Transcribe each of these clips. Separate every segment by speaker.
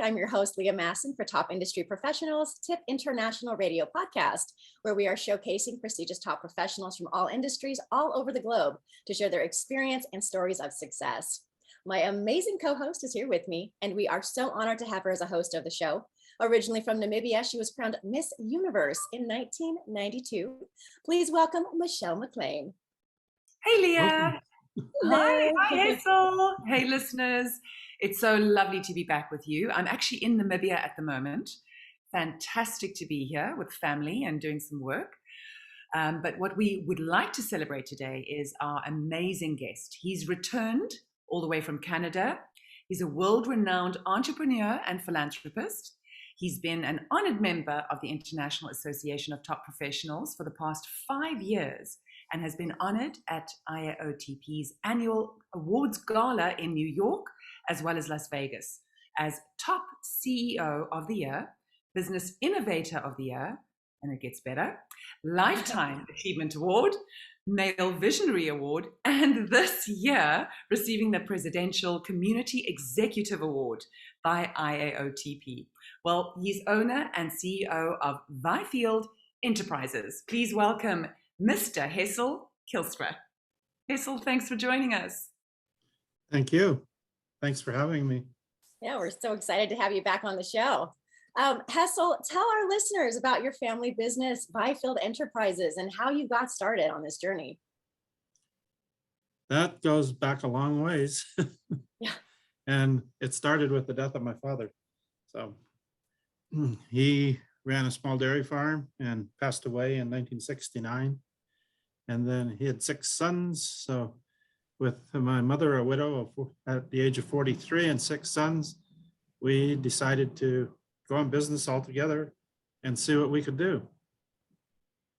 Speaker 1: I'm your host, Leah Masten for Top Industry Professionals Tip International Radio Podcast, where we are showcasing prestigious top professionals from all industries all over the globe to share their experience and stories of success. My amazing co-host is here with me, and we are so honored to have her as a host of the show. Originally from Namibia, she was crowned Miss Universe in 1992. Please welcome Michelle McLean.
Speaker 2: Hey, Leah. Hi,
Speaker 1: Hello.
Speaker 2: Hessel. Hey, listeners. It's so lovely to be back with you. I'm actually in Namibia at the moment. Fantastic to be here with family and doing some work. But what we would like to celebrate today is our amazing guest. He's returned all the way from Canada. He's a world-renowned entrepreneur and philanthropist. He's been an honored member of the International Association of Top Professionals for the past 5 years and has been honored at IAOTP's annual awards gala in New York, as well as Las Vegas, as Top CEO of the Year, Business Innovator of the Year, and it gets better, Lifetime Achievement Award, Male Visionary Award, and this year receiving the Presidential Community Executive Award by IAOTP. Well, he's owner and CEO of Vifield Enterprises. Please welcome Mr. Hessel Kielstra. Hessel, thanks for joining us.
Speaker 3: Thank you. Thanks for having me.
Speaker 1: Yeah, we're so excited to have you back on the show. Hessel, tell our listeners about your family business, Vifield Enterprises, and how you got started on this journey.
Speaker 3: That goes back a long ways.
Speaker 1: Yeah.
Speaker 3: And it started with the death of my father. So he ran a small dairy farm and passed away in 1969. And then he had 6 sons. So with my mother, a widow at the age of 43 and 6 sons, we decided to go in business all together and see what we could do.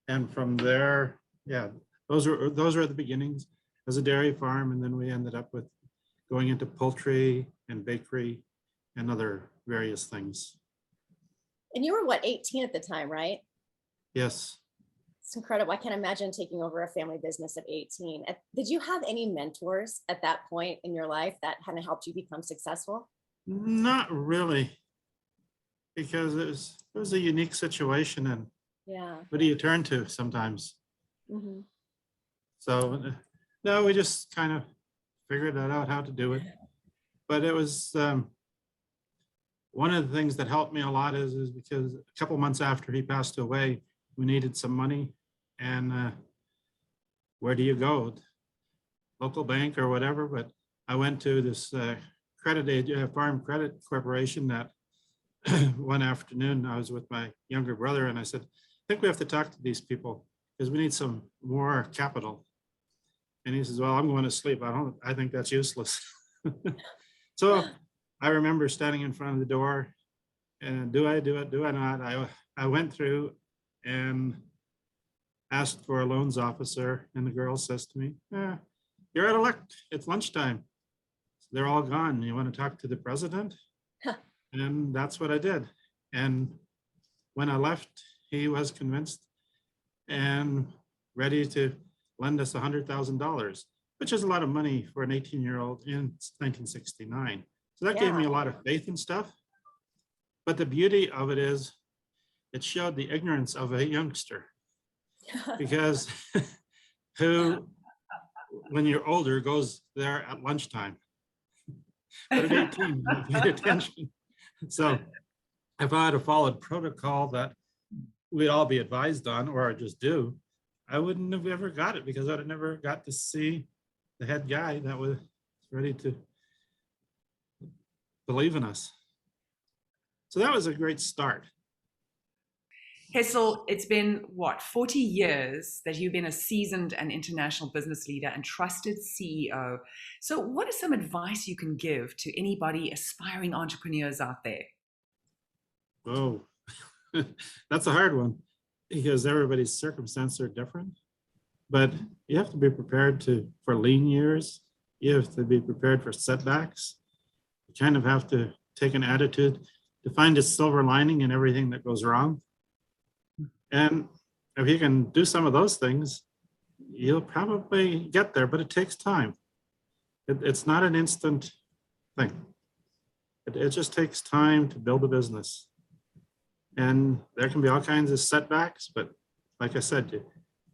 Speaker 3: And from there, yeah, those were the beginnings as a dairy farm. And then we ended up with going into poultry and bakery and other various things.
Speaker 1: And you were 18 at the time, right?
Speaker 3: Yes.
Speaker 1: It's incredible. I can't imagine taking over a family business at 18. Did you have any mentors at that point in your life that kind of helped you become successful?
Speaker 3: Not really, because it was a unique situation, and
Speaker 1: yeah,
Speaker 3: what do you turn to sometimes?
Speaker 1: Mm-hmm.
Speaker 3: So no, we just kind of figured out how to do it. But it was one of the things that helped me a lot is because a couple months after he passed away, we needed some money, and where do you go? Local bank or whatever. But I went to this Farm Credit Corporation that one afternoon I was with my younger brother, and I said, I think we have to talk to these people because we need some more capital. And he says, well, I'm going to sleep. I think that's useless. So I remember standing in front of the door and do I do it? Do I not? I went through and asked for a loans officer, and the girl says to me, you're out of luck. It's lunchtime. They're all gone. You want to talk to the president? And that's what I did. And when I left, he was convinced and ready to lend us $100,000, which is a lot of money for an 18-year-old in 1969. So that gave me a lot of faith and stuff. But the beauty of it is it showed the ignorance of a youngster, because who, when you're older, goes there at lunchtime. But at 18, you pay attention. So if I had followed protocol that we'd all be advised on, or I just do, I wouldn't have ever got it, because I'd have never got to see the head guy that was ready to believe in us. So that was a great start.
Speaker 2: Hessel, it's been 40 years that you've been a seasoned and international business leader and trusted CEO. So what is some advice you can give to anybody aspiring entrepreneurs out there?
Speaker 3: Oh, that's a hard one, because everybody's circumstances are different. But you have to be prepared for lean years. You have to be prepared for setbacks. You kind of have to take an attitude to find a silver lining in everything that goes wrong. And if you can do some of those things, you'll probably get there, but it takes time. It's not an instant thing. It just takes time to build a business. And there can be all kinds of setbacks, but like I said, you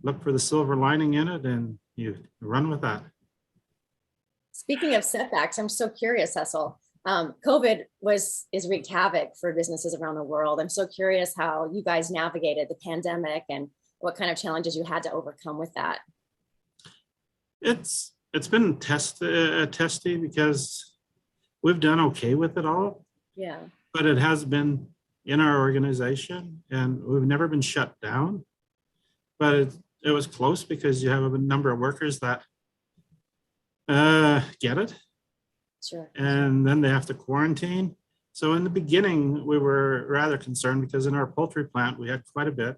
Speaker 3: look for the silver lining in it and you run with that.
Speaker 1: Speaking of setbacks, I'm so curious, Hessel. COVID is wreaked havoc for businesses around the world. I'm so curious how you guys navigated the pandemic and what kind of challenges you had to overcome with that.
Speaker 3: It's been testy because we've done okay with it all.
Speaker 1: Yeah.
Speaker 3: But it has been in our organization and we've never been shut down. But it was close because you have a number of workers that get it.
Speaker 1: Sure.
Speaker 3: And then they have to quarantine. So in the beginning, we were rather concerned because in our poultry plant, we had quite a bit.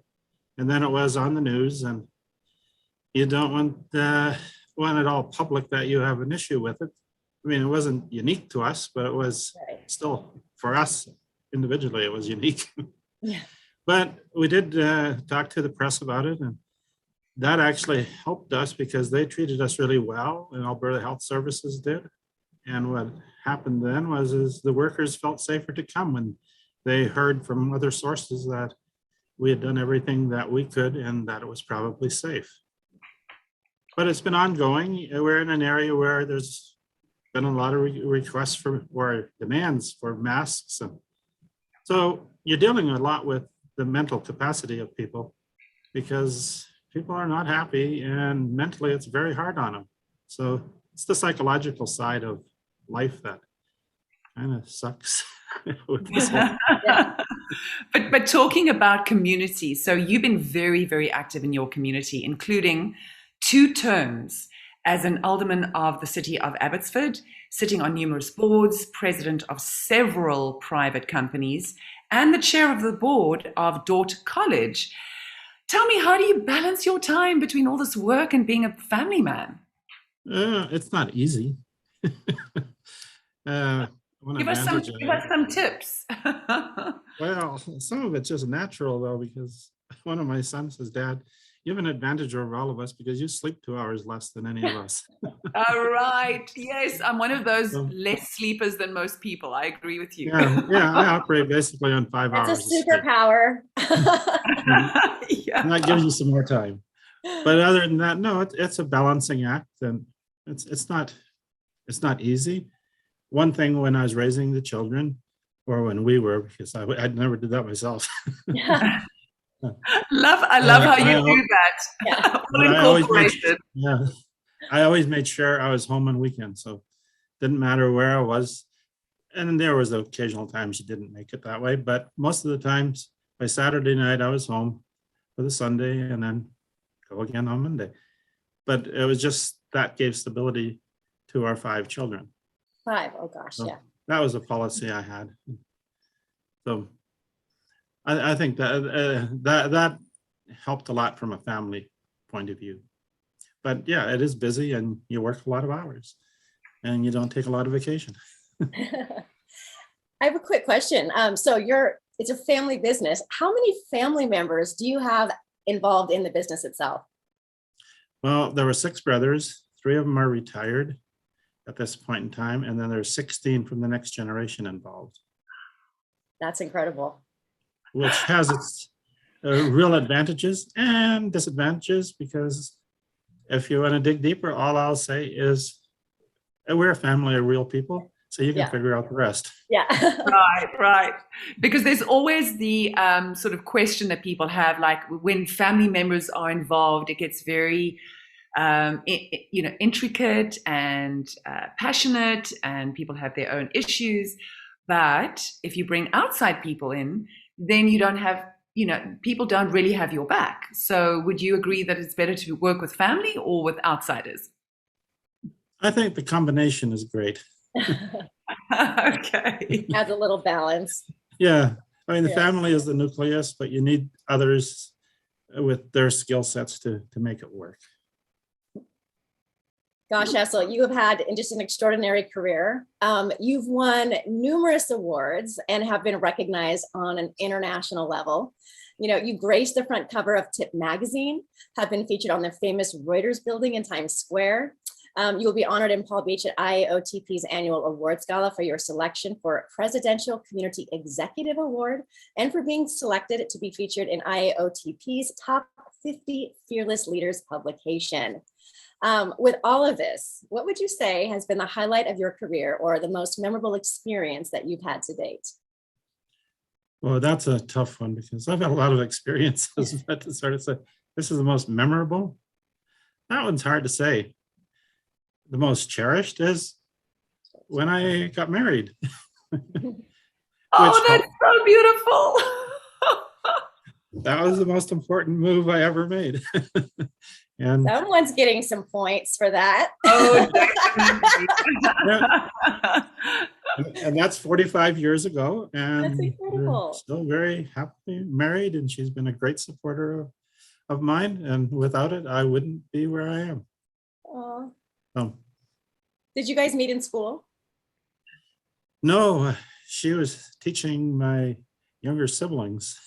Speaker 3: And then it was on the news and you don't want it all public that you have an issue with it. I mean, it wasn't unique to us, but it was still for us individually, it was unique.
Speaker 1: Yeah.
Speaker 3: But we did talk to the press about it, and that actually helped us because they treated us really well, and Alberta Health Services did. And what happened then was the workers felt safer to come when they heard from other sources that we had done everything that we could and that it was probably safe. But it's been ongoing. We're in an area where there's been a lot of requests for or demands for masks. And so you're dealing a lot with the mental capacity of people because people are not happy and mentally it's very hard on them. So it's the psychological side of life that kind of sucks. With this whole
Speaker 2: But talking about community, so you've been very, very active in your community, including 2 terms as an alderman of the city of Abbotsford, sitting on numerous boards, president of several private companies, and the chair of the board of Dordt College. Tell me, how do you balance your time between all this work and being a family man?
Speaker 3: It's not easy.
Speaker 2: Give us some tips.
Speaker 3: Well, some of it's just natural though, because one of my sons says, "Dad, you have an advantage over all of us because you sleep 2 hours less than any of us."
Speaker 2: All right. Yes, I'm one of those
Speaker 3: So,
Speaker 2: less sleepers than most people. I agree with you.
Speaker 3: yeah, I operate basically on 5 hours.
Speaker 1: That's a superpower.
Speaker 2: Yeah.
Speaker 3: And that gives you some more time. But other than that, no, it's a balancing act, and it's not easy. One thing when I was raising the children, or when we were, because I never did that myself.
Speaker 1: Yeah.
Speaker 2: I love how you do that.
Speaker 1: Yeah.
Speaker 2: All incorporated.
Speaker 3: I always made sure I was home on weekends, so didn't matter where I was. And there was the occasional times you didn't make it that way, but most of the times by Saturday night I was home for the Sunday and then go again on Monday. But it was just that gave stability to our 5 children.
Speaker 1: 5, oh gosh,
Speaker 3: So
Speaker 1: yeah.
Speaker 3: that was a policy I had. So I think that helped a lot from a family point of view. But yeah, it is busy and you work a lot of hours and you don't take a lot of vacation.
Speaker 1: I have a quick question. So it's a family business. How many family members do you have involved in the business itself?
Speaker 3: Well, there were 6 brothers. 3 of them are retired at this point in time. And then there's 16 from the next generation involved.
Speaker 1: That's incredible.
Speaker 3: Which has its real advantages and disadvantages, because if you want to dig deeper, all I'll say is we're a family of real people, so you can figure out the rest.
Speaker 1: Yeah.
Speaker 2: Right. Because there's always the sort of question that people have, like when family members are involved, it gets very intricate and passionate, and people have their own issues. But if you bring outside people in, then you don't have, people don't really have your back. So would you agree that it's better to work with family or with outsiders?
Speaker 3: I think the combination is great.
Speaker 2: Okay.
Speaker 1: Adds a little balance.
Speaker 3: Yeah. I mean, the family is the nucleus, but you need others with their skill sets to make it work.
Speaker 1: Gosh, Hessel, you have had just an extraordinary career. You've won numerous awards and have been recognized on an international level. You graced the front cover of Tip magazine, have been featured on the famous Reuters building in Times Square. You will be honored in Palm Beach at IAOTP's annual awards gala for your selection for Presidential Community Executive Award and for being selected to be featured in IAOTP's Top 50 Fearless Leaders publication. With all of this, what would you say has been the highlight of your career or the most memorable experience that you've had to date?
Speaker 3: Well, that's a tough one because I've had a lot of experiences, but to sort of say, this is the most memorable. That one's hard to say. The most cherished is when I got married.
Speaker 2: Oh, that's so beautiful.
Speaker 3: That was the most important move I ever made. And
Speaker 1: someone's getting some points for that.
Speaker 2: Oh,
Speaker 3: and that's 45 years ago. And
Speaker 1: that's incredible.
Speaker 3: we're still very happily married, and she's been a great supporter of mine. And without it, I wouldn't be where I am.
Speaker 1: Aww.
Speaker 3: So,
Speaker 1: did you guys meet in school?
Speaker 3: No, she was teaching my younger siblings.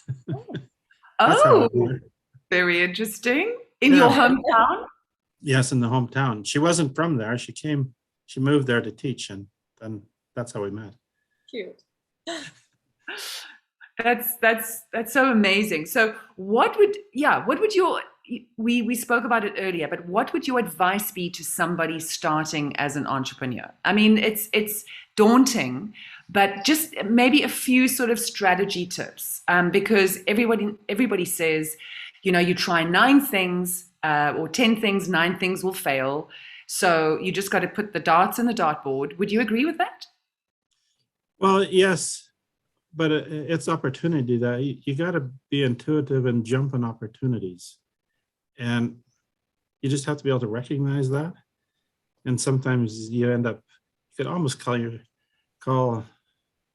Speaker 2: Oh, very interesting. In your hometown?
Speaker 3: Yes, in the hometown. She wasn't from there. She moved there to teach, and then that's how we met.
Speaker 1: Cute.
Speaker 2: That's so amazing. So what would your, we spoke about it earlier, but what would your advice be to somebody starting as an entrepreneur? I mean, it's daunting, but just maybe a few sort of strategy tips, because everybody says, you try 9 things or 10 things, 9 things will fail. So you just got to put the darts in the dartboard. Would you agree with that?
Speaker 3: Well, yes, but it's opportunity that you got to be intuitive and jump on opportunities. And you just have to be able to recognize that. And sometimes you end up, you could almost call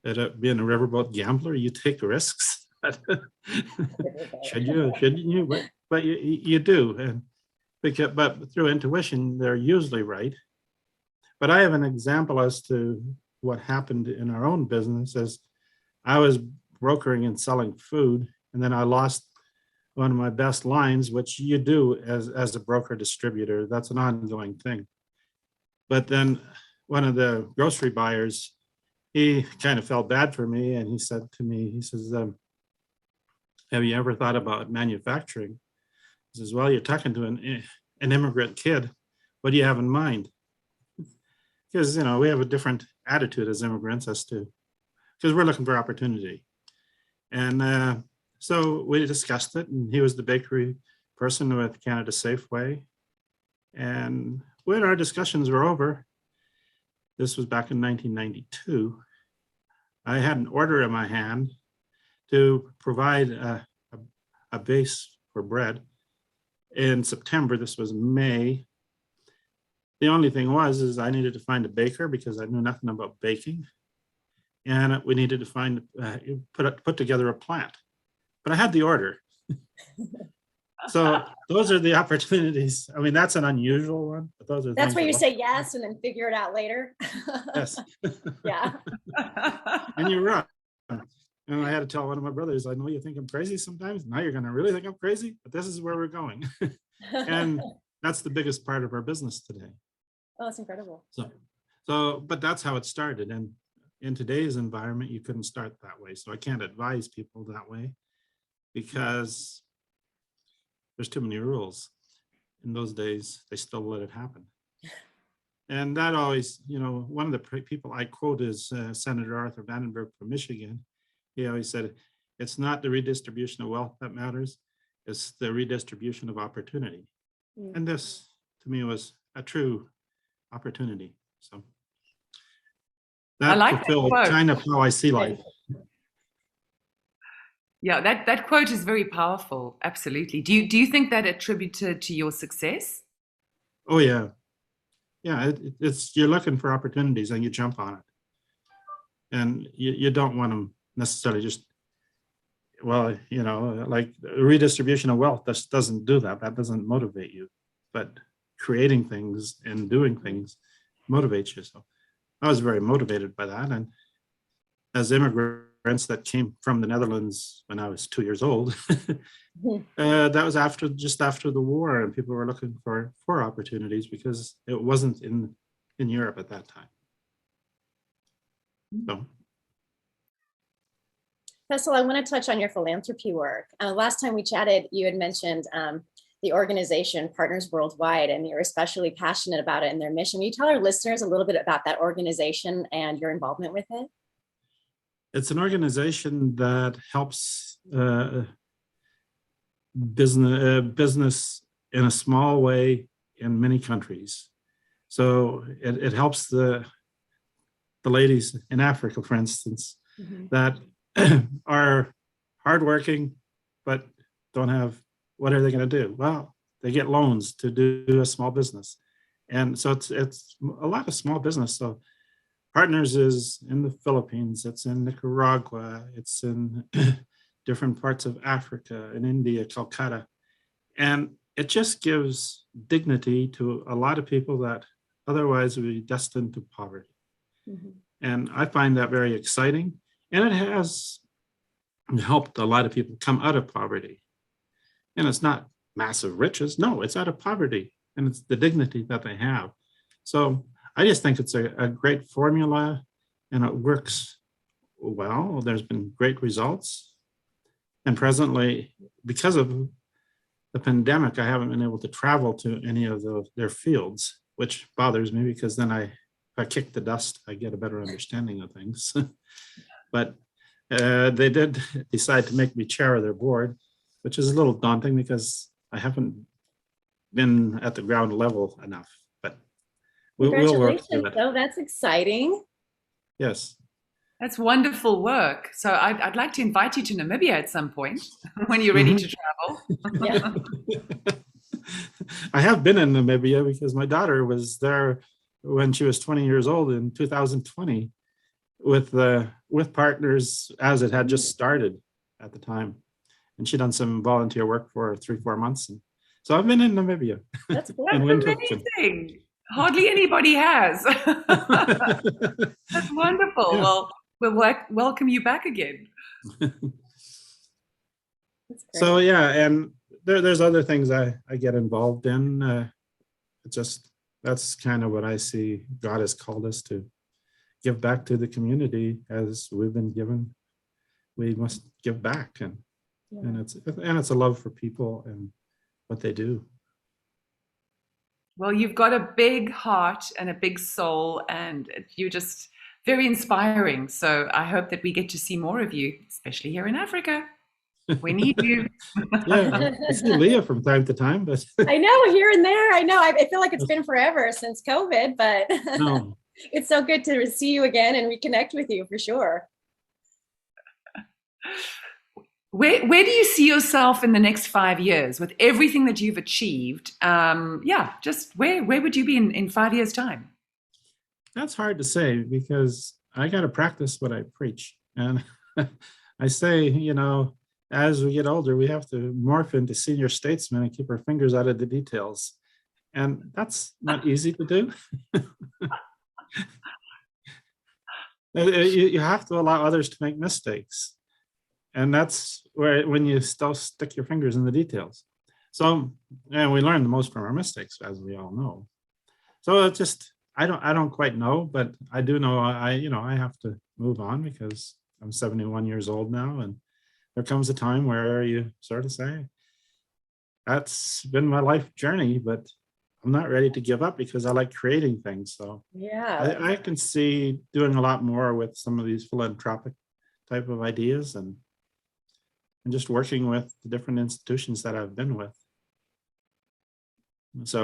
Speaker 3: it being a riverboat gambler. You take risks. Shouldn't you? But you do. And but through intuition, they're usually right. But I have an example as to what happened in our own business. As I was brokering and selling food, and then I lost one of my best lines, which you do as a broker distributor. That's an ongoing thing. But then one of the grocery buyers, he kind of felt bad for me, and he said to me, he says, have you ever thought about manufacturing? He says, well, you're talking to an immigrant kid. What do you have in mind? Because, we have a different attitude as immigrants because we're looking for opportunity. And so we discussed it, and he was the bakery person with Canada Safeway. And when our discussions were over, this was back in 1992, I had an order in my hand to provide a base for bread in September. This was May. The only thing is I needed to find a baker because I knew nothing about baking. And we needed to find, put together a plant. But I had the order. So those are the opportunities. I mean, that's an unusual one, but those are
Speaker 1: that's where you say yes and then figure it out later.
Speaker 3: Yes.
Speaker 1: Yeah.
Speaker 3: And you're right. And I had to tell one of my brothers, I know you think I'm crazy sometimes. Now you're going to really think I'm crazy, but this is where we're going. And that's the biggest part of our business today.
Speaker 1: Oh, that's incredible.
Speaker 3: So, but that's how it started. And in today's environment, you couldn't start that way. So I can't advise people that way because there's too many rules. In those days, they still let it happen. And that always, one of the people I quote is Senator Arthur Vandenberg from Michigan. He always said, it's not the redistribution of wealth that matters, it's the redistribution of opportunity. Mm-hmm. And this, to me, was a true opportunity. So that fulfilled kind of how I see life.
Speaker 2: Yeah, that quote is very powerful. Absolutely. Do you think that attributed to your success?
Speaker 3: Oh yeah, yeah. It's you're looking for opportunities and you jump on it, and you don't want them necessarily just. Well, like redistribution of wealth. This doesn't do that. That doesn't motivate you, but creating things and doing things motivates you. So I was very motivated by that, and as immigrants immigrants that came from the Netherlands when I was 2 years old. That was just after the war, and people were looking for opportunities because it wasn't in Europe at that time. So.
Speaker 1: Hessel, I want to touch on your philanthropy work. Last time we chatted, you had mentioned the organization Partners Worldwide, and you're especially passionate about it and their mission. Will you tell our listeners a little bit about that organization and your involvement with it?
Speaker 3: It's an organization that helps business in a small way in many countries. So it helps the ladies in Africa, for instance, that are hardworking but don't have, what are they going to do? Well, they get loans to do a small business. And so it's a lot of small business. So Partners is in the Philippines, it's in Nicaragua, it's in different parts of Africa, in India, Calcutta. And it just gives dignity to a lot of people that otherwise would be destined to poverty. And I find that very exciting. And it has helped a lot of people come out of poverty. And it's not massive riches. No, it's out of poverty. And it's the dignity that they have. So I just think it's a great formula, and it works well. There's been great results. And presently, because of the pandemic, I haven't been able to travel to any of their fields, which bothers me because then if I kick the dust, I get a better understanding of things. But they did decide to make me chair of their board, which is a little daunting because I haven't been at the ground level enough. But we'll work through it.
Speaker 1: Oh, that's exciting.
Speaker 3: Yes.
Speaker 2: That's wonderful work. So I'd like to invite you to Namibia at some point when you're ready to travel.
Speaker 1: Yeah.
Speaker 3: I have been in Namibia because my daughter was there when she was 20 years old in 2020 with Partners, as it had just started at the time. And she'd done some volunteer work for 3-4 months. And so I've been in Namibia.
Speaker 2: That's amazing. Hardly anybody has. That's wonderful. Yeah. Well, we'll welcome you back again.
Speaker 3: So yeah, and there's other things I get involved in. That's kind of what I see God has called us to give back to the community as we've been given. We must give back, and it's a love for people and what they do.
Speaker 2: Well, you've got a big heart and a big soul, and you're just very inspiring. So I hope that we get to see more of you, especially here in Africa. We need you.
Speaker 3: Yeah, I see Leah from time to time, but
Speaker 1: I know, here and there. I know. I feel like it's been forever since COVID, but no. It's so good to see you again and reconnect with you for sure.
Speaker 2: Where do you see yourself in the next 5 years with everything that you've achieved? Just where would you be in 5 years' time?
Speaker 3: That's hard to say because I got to practice what I preach. And I say, as we get older, we have to morph into senior statesmen and keep our fingers out of the details. And that's not easy to do. You have to allow others to make mistakes. And that's when you still stick your fingers in the details. So, and we learn the most from our mistakes, as we all know. So it's just, I don't quite know, but I do know I have to move on because I'm 71 years old now, and there comes a time where you sort of say, that's been my life journey, but I'm not ready to give up because I like creating things. So yeah, I can see doing a lot more with some of these philanthropic type of ideas and just working with the different institutions that I've been with. So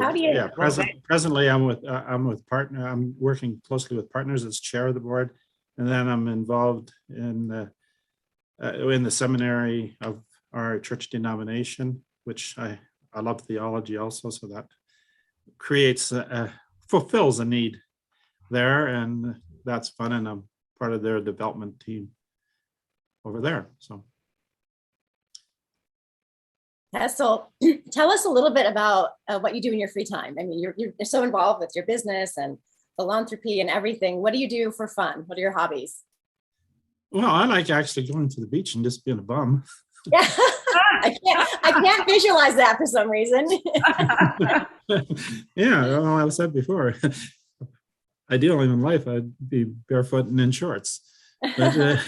Speaker 3: presently I'm working closely with Partners as chair of the board, and then I'm involved in the seminary of our church denomination, which I love theology also, so that creates fulfills a need there, and that's fun, and I'm part of their development team over there. So
Speaker 1: Hessel, tell us a little bit about what you do in your free time. I mean, you're so involved with your business and philanthropy and everything. What do you do for fun? What are your hobbies?
Speaker 3: Well, I like actually going to the beach and just being a bum.
Speaker 1: Yeah. I can't visualize that for some reason.
Speaker 3: Yeah, well, I said before, ideally in life, I'd be barefoot and in shorts. But,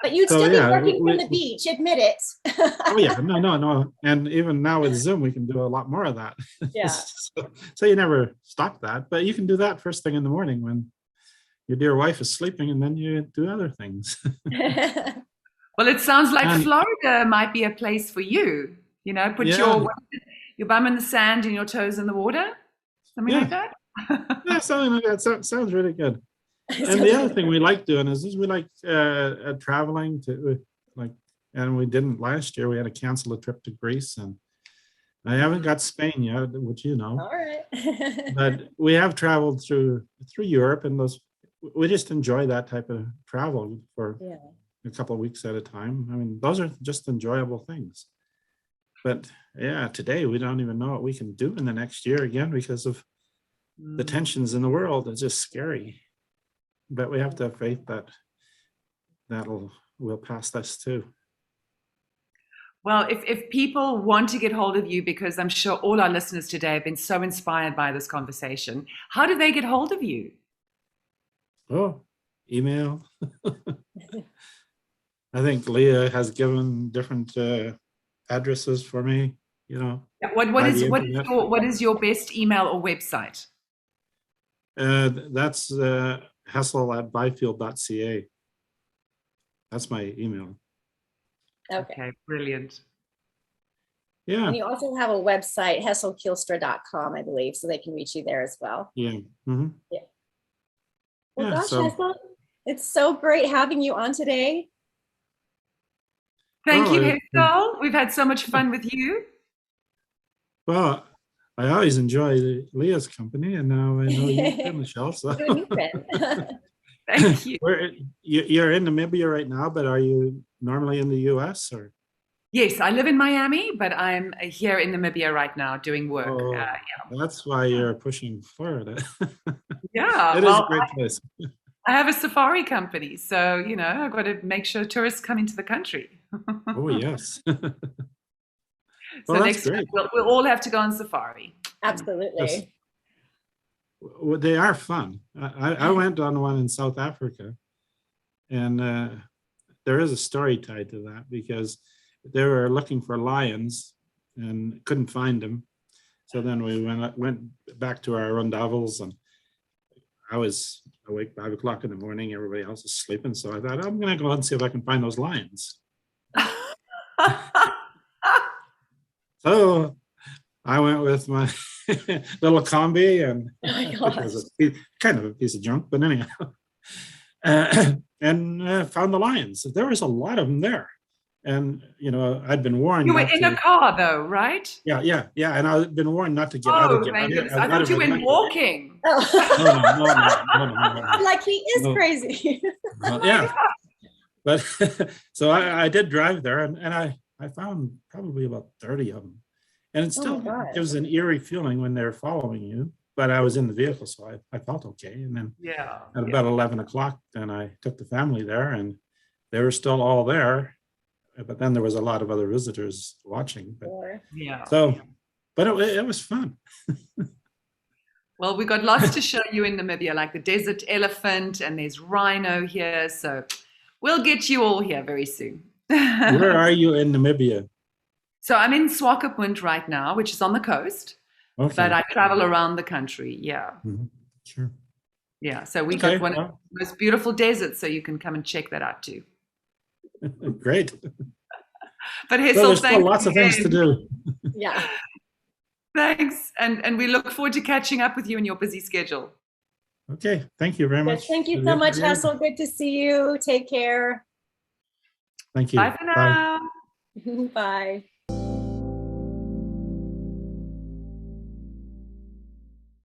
Speaker 1: But you'd
Speaker 3: so,
Speaker 1: still be
Speaker 3: yeah,
Speaker 1: working from the beach, admit it.
Speaker 3: oh yeah, no. And even now with Zoom, we can do a lot more of that.
Speaker 1: Yeah.
Speaker 3: So you never stop that, but you can do that first thing in the morning when your dear wife is sleeping, and then you do other things.
Speaker 2: Well, it sounds like
Speaker 3: And-
Speaker 2: Florida might be a place for you. You know, put
Speaker 3: Yeah.
Speaker 2: your bum in the sand and your toes in the water, something like that.
Speaker 3: Yeah, something like that. Sounds really good. And the other thing we like doing is we like traveling to like, and we didn't last year. We had to cancel a trip to Greece, and I haven't got Spain yet, which you know.
Speaker 1: All right.
Speaker 3: But we have traveled through Europe, and we just enjoy that type of travel for a couple of weeks at a time. I mean, those are just enjoyable things. But yeah, today we don't even know what we can do in the next year again because of the tensions in the world. It's just scary. But we have to have faith that we'll pass this too.
Speaker 2: Well, if people want to get hold of you, because I'm sure all our listeners today have been so inspired by this conversation, how do they get hold of you?
Speaker 3: Oh, email. I think Leah has given different addresses for me, you know.
Speaker 2: What is your best email or website?
Speaker 3: That's Hessel@byfield.ca. That's my email.
Speaker 1: Okay,
Speaker 2: brilliant.
Speaker 3: Yeah.
Speaker 1: And you also have a website, hesselkielstra.com, I believe, so they can reach you there as well.
Speaker 3: Yeah. Mm-hmm.
Speaker 1: Yeah. Well,
Speaker 3: Yeah,
Speaker 1: gosh, Hessel, it's so great having you on today.
Speaker 2: Thank you, Hessel. We've had so much fun with you.
Speaker 3: Well, I always enjoy Leah's company, and now I know you too, Michelle. So.
Speaker 2: Thank you.
Speaker 3: You're in Namibia right now, but are you normally in the US or?
Speaker 2: Yes, I live in Miami, but I'm here in Namibia right now doing work.
Speaker 3: Oh, that's why you're pushing Florida.
Speaker 2: Yeah,
Speaker 3: it is a great place.
Speaker 2: I have a safari company, so you know I've got to make sure tourists come into the country.
Speaker 3: Oh yes.
Speaker 2: So next time we'll all have to go on safari.
Speaker 1: Absolutely.
Speaker 3: Yes. Well, they are fun. I went on one in South Africa, and there is a story tied to that because they were looking for lions and couldn't find them. So then we went back to our rondavels, and I was awake 5 o'clock in the morning. Everybody else is sleeping, so I thought I'm going to go and see if I can find those lions. So I went with my little combi, and it was kind of a piece of junk, but anyhow, and found the lions. There was a lot of them there, and you know I'd been warned.
Speaker 2: You were in a car, though, right?
Speaker 3: Yeah, and I'd been warned not to get out of it.
Speaker 2: I thought you went walking.
Speaker 3: No.
Speaker 1: Like he is crazy.
Speaker 3: Yeah, but so I did drive there, and I found probably about 30 of them. And it still gives an eerie feeling when they're following you. But I was in the vehicle, so I felt okay. And then at about 11 o'clock, then I took the family there, and they were still all there. But then there was a lot of other visitors watching. But, but it was fun.
Speaker 2: Well, we got lots to show you in Namibia, like the desert elephant, and there's rhino here. So we'll get you all here very soon.
Speaker 3: Where are you in Namibia?
Speaker 2: So I'm in Swakopmund right now, which is on the coast, but I travel around the country. Yeah.
Speaker 3: Mm-hmm. Sure.
Speaker 2: Yeah. So we got one of the most beautiful deserts, so you can come and check that out too.
Speaker 3: Great.
Speaker 2: But Hessel,
Speaker 3: there's still lots of things to do.
Speaker 1: Yeah.
Speaker 2: Thanks. And we look forward to catching up with you in your busy schedule.
Speaker 3: Okay. Thank you very much.
Speaker 1: Thank you so much, Hessel. Good to see you. Take care.
Speaker 3: Thank you.
Speaker 2: Bye for now.
Speaker 1: Bye.